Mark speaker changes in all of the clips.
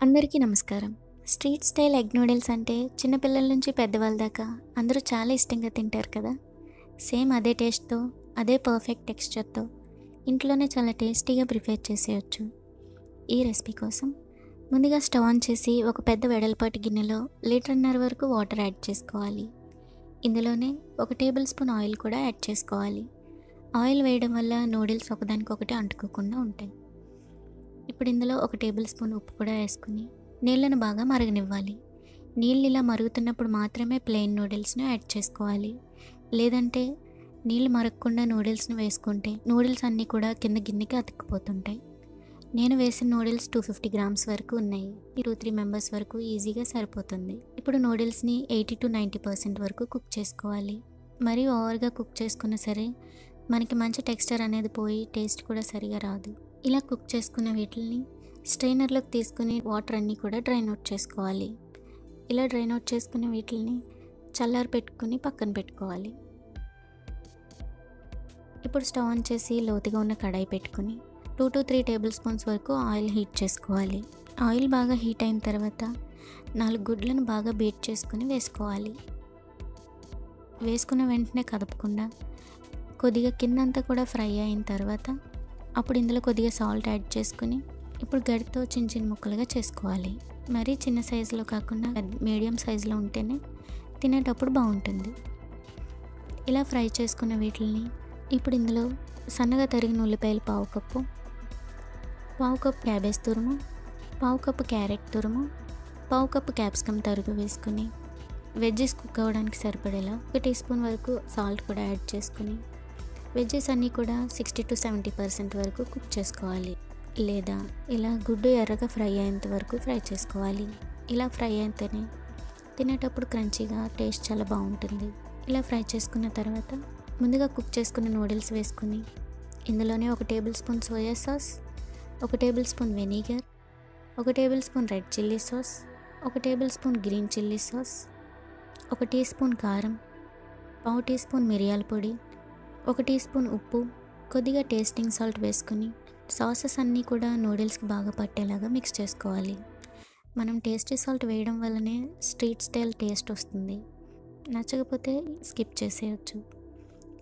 Speaker 1: అందరికీ నమస్కారం. Street style egg noodles అంటే చిన్నపిల్లల నుంచి పెద్దవాళ్ళ దాకా అందరూ చాలా ఇష్టంగా తింటారు కదా! సేమ్ అదే టేస్ట్‌తో, అదే పర్ఫెక్ట్ టెక్స్చర్‌తో ఇంట్లోనే చాలా టేస్టీగా ప్రిపేర్ చేసేయొచ్చు. ఈ రెసిపీ కోసం ముందుగా స్టవ్ ఆన్ చేసి ఒక పెద్ద వెడల్పాటి గిన్నెలో 1.5 లీటర్ వరకు వాటర్ యాడ్ చేసుకోవాలి. ఇందులోనే 1 టేబుల్ స్పూన్ ఆయిల్ కూడా యాడ్ చేసుకోవాలి. ఆయిల్ వేయడం వల్ల నూడిల్స్ ఒకదానికొకటి అంటుకోకుండా ఉంటాయి. ఇప్పుడు ఇందులో 1 టేబుల్ స్పూన్ ఉప్పు కూడా వేసుకుని నీళ్ళను బాగా మరగనివ్వాలి. నీళ్ళు ఇలా మరుగుతున్నప్పుడు మాత్రమే ప్లెయిన్ నూడిల్స్ని యాడ్ చేసుకోవాలి. లేదంటే నీళ్ళు మరగకుండా నూడిల్స్ని వేసుకుంటే నూడిల్స్ అన్నీ కూడా కింద గిన్నెకి అతుక్కుపోతుంటాయి. నేను వేసిన నూడిల్స్ 250 గ్రామ్స్ వరకు ఉన్నాయి. 2-3 మెంబర్స్ వరకు ఈజీగా సరిపోతుంది. ఇప్పుడు నూడిల్స్ని 80-90% వరకు కుక్ చేసుకోవాలి. మరీ ఓవర్గా కుక్ చేసుకున్నా సరే మనకి మంచి టెక్స్చర్ అనేది పోయి టేస్ట్ కూడా సరిగా రాదు. ఇలా కుక్ చేసుకున్న వీటిని స్ట్రైనర్లోకి తీసుకుని వాటర్ అన్నీ కూడా డ్రైన్ అవుట్ చేసుకోవాలి. ఇలా డ్రైన్ అవుట్ చేసుకున్న వీటిని చల్లారి పెట్టుకుని పక్కన పెట్టుకోవాలి. ఇప్పుడు స్టవ్ ఆన్ చేసి లోతుగా ఉన్న కడాయి పెట్టుకుని 2-3 టేబుల్ స్పూన్స్ వరకు ఆయిల్ హీట్ చేసుకోవాలి. ఆయిల్ బాగా హీట్ అయిన తర్వాత 4 గుడ్లను బాగా బీట్ చేసుకుని వేసుకోవాలి. వేసుకున్న వెంటనే కదపకుండా కొద్దిగా కిందంతా కూడా ఫ్రై అయిన తర్వాత అప్పుడు ఇందులో కొద్దిగా సాల్ట్ యాడ్ చేసుకుని ఇప్పుడు గరిటతో చిన్న చిన్న ముక్కలుగా చేసుకోవాలి. మరీ చిన్న సైజులో కాకుండా మీడియం సైజులో ఉంటేనే తినేటప్పుడు బాగుంటుంది. ఇలా ఫ్రై చేసుకున్న వీటిని ఇప్పుడు ఇందులో సన్నగా తరిగిన ఉల్లిపాయలు పావు కప్పు క్యాబేజ్ తురుము, పావు కప్పు క్యారెట్ తురుము, పావు కప్పు క్యాప్సికమ్ తరుగు వేసుకుని వెజ్జెస్ కుక్ అవ్వడానికి సరిపడేలా 1 టీ స్పూన్ వరకు సాల్ట్ కూడా యాడ్ చేసుకుని వెజ్జెస్ అన్నీ కూడా 60-70% వరకు కుక్ చేసుకోవాలి. లేదా ఇలా గుడ్డు ఎర్రగా ఫ్రై అయ్యేంత వరకు ఫ్రై చేసుకోవాలి. ఇలా ఫ్రై అయితేనే తినేటప్పుడు క్రంచీగా టేస్ట్ చాలా బాగుంటుంది. ఇలా ఫ్రై చేసుకున్న తర్వాత ముందుగా కుక్ చేసుకున్న నూడిల్స్ వేసుకుని ఇందులోనే 1 tablespoon soya sauce, 1 tablespoon vinegar, 1 tablespoon red chilli sauce, 1 tablespoon green chilli sauce, 1 teaspoon కారం, పావు టీ స్పూన్ మిరియాల పొడి, 1 టీ స్పూన్ ఉప్పు, కొద్దిగా టేస్టింగ్ సాల్ట్ వేసుకుని సాసెస్ అన్నీ కూడా నూడిల్స్కి బాగా పట్టేలాగా మిక్స్ చేసుకోవాలి. మనం టేస్టీ సాల్ట్ వేయడం వల్లనే స్ట్రీట్ స్టైల్ టేస్ట్ వస్తుంది. నచ్చకపోతే స్కిప్ చేసేయచ్చు.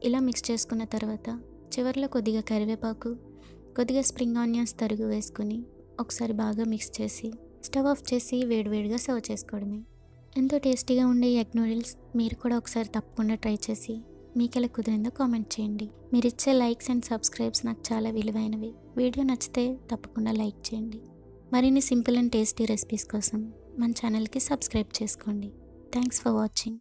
Speaker 1: ఇలా మిక్స్ చేసుకున్న తర్వాత చివరిలో కొద్దిగా కరివేపాకు, కొద్దిగా స్ప్రింగ్ ఆనియన్స్ తరుగు వేసుకుని ఒకసారి బాగా మిక్స్ చేసి స్టవ్ ఆఫ్ చేసి వేడివేడిగా సర్వ్ చేసుకోవడమే. ఎంతో టేస్టీగా ఉండే ఎగ్ నూడిల్స్ మీరు కూడా ఒకసారి తప్పకుండా ట్రై చేసి మీకు ఎలా కుదిరిందో కామెంట్ చేయండి. మీరు ఇచ్చే లైక్స్ అండ్ సబ్స్క్రైబ్స్ నాకు చాలా విలువైనవి. వీడియో నచ్చితే తప్పకుండా లైక్ చేయండి. మరిన్ని సింపుల్ అండ్ టేస్టీ రెసిపీస్ కోసం మన ఛానల్కి సబ్స్క్రైబ్ చేసుకోండి. Thanks for watching.